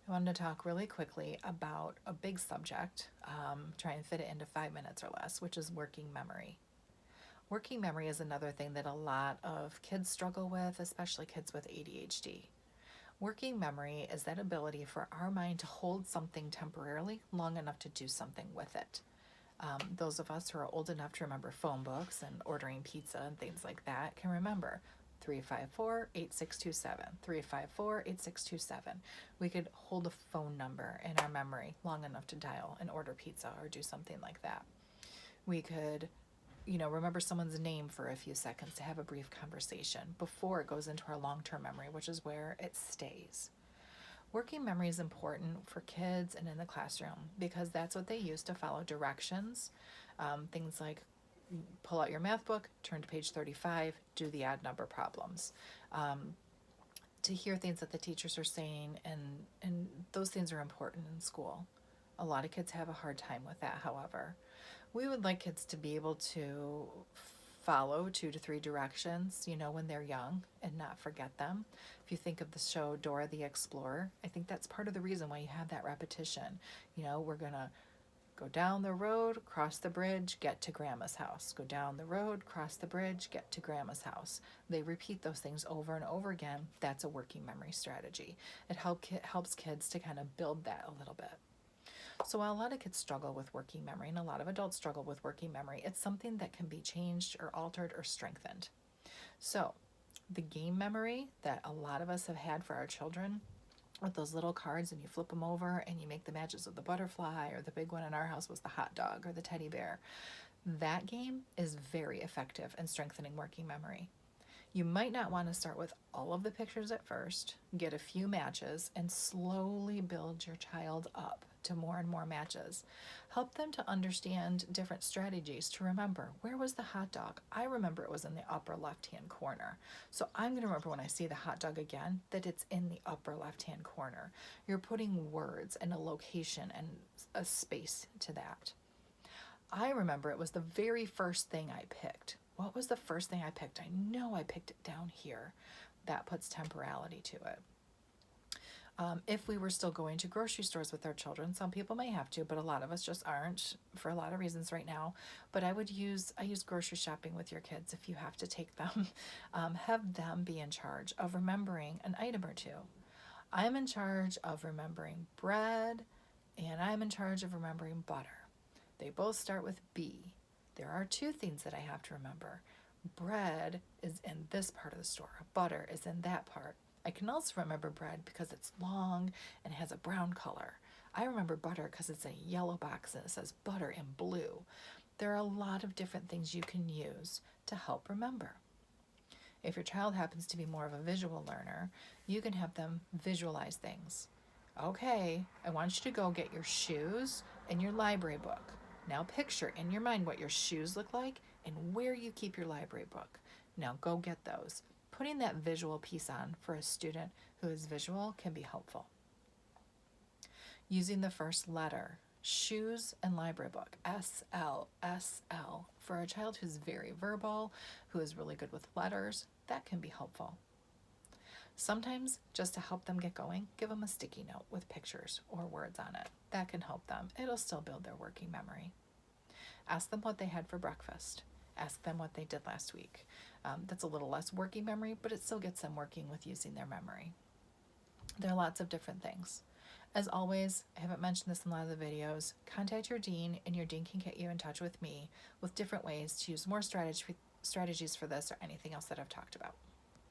I wanted to talk really quickly about a big subject, try and fit it into 5 minutes or less, which is working memory. Working memory is another thing that a lot of kids struggle with, especially kids with ADHD. Working memory is that ability for our mind to hold something temporarily long enough to do something with it. Those of us who are old enough to remember phone books and ordering pizza and things like that can remember 354-8627, 354-8627. We could hold a phone number in our memory long enough to dial and order pizza or do something like that. We could remember someone's name for a few seconds to have a brief conversation before it goes into our long-term memory, which is where it stays. Working memory is important for kids and in the classroom because that's what they use to follow directions. Things like pull out your math book, turn to page 35, do the odd number problems. To hear things that the teachers are saying, and those things are important in school. A lot of kids have a hard time with that, however. We would like kids to be able to follow 2 to 3 directions, when they're young and not forget them. If you think of the show Dora the Explorer, I think that's part of the reason why you have that repetition. We're going to go down the road, cross the bridge, get to grandma's house. Go down the road, cross the bridge, get to grandma's house. They repeat those things over and over again. That's a working memory strategy. It helps kids to kind of build that a little bit. So while a lot of kids struggle with working memory and a lot of adults struggle with working memory, it's something that can be changed or altered or strengthened. So the game memory that a lot of us have had for our children with those little cards, and you flip them over and you make the matches of the butterfly, or the big one in our house was the hot dog or the teddy bear. That game is very effective in strengthening working memory. You might not want to start with all of the pictures at first, get a few matches, and slowly build your child up to more and more matches. Help them to understand different strategies to remember, where was the hot dog? I remember it was in the upper left-hand corner. So I'm going to remember when I see the hot dog again that it's in the upper left-hand corner. You're putting words and a location and a space to that. I remember it was the very first thing I picked. What was the first thing I picked? I know I picked it down here. That puts temporality to it. If we were still going to grocery stores with our children, some people may have to, but a lot of us just aren't for a lot of reasons right now. But I use grocery shopping with your kids if you have to take them. Have them be in charge of remembering an item or two. I'm in charge of remembering bread, and I'm in charge of remembering butter. They both start with B. There are 2 things that I have to remember. Bread is in this part of the store. Butter is in that part. I can also remember bread because it's long and has a brown color. I remember butter because it's a yellow box and it says butter in blue. There are a lot of different things you can use to help remember. If your child happens to be more of a visual learner, you can have them visualize things. Okay, I want you to go get your shoes and your library book. Now picture in your mind what your shoes look like and where you keep your library book. Now go get those. Putting that visual piece on for a student who is visual can be helpful. Using the first letter, shoes and library book, SL, SL. For a child who's very verbal, who is really good with letters, that can be helpful. Sometimes, just to help them get going, give them a sticky note with pictures or words on it. That can help them. It'll still build their working memory. Ask them what they had for breakfast. Ask them what they did last week. That's a little less working memory, but it still gets them working with using their memory. There are lots of different things. As always, I haven't mentioned this in a lot of the videos, contact your dean and your dean can get you in touch with me with different ways to use more strategies for this or anything else that I've talked about.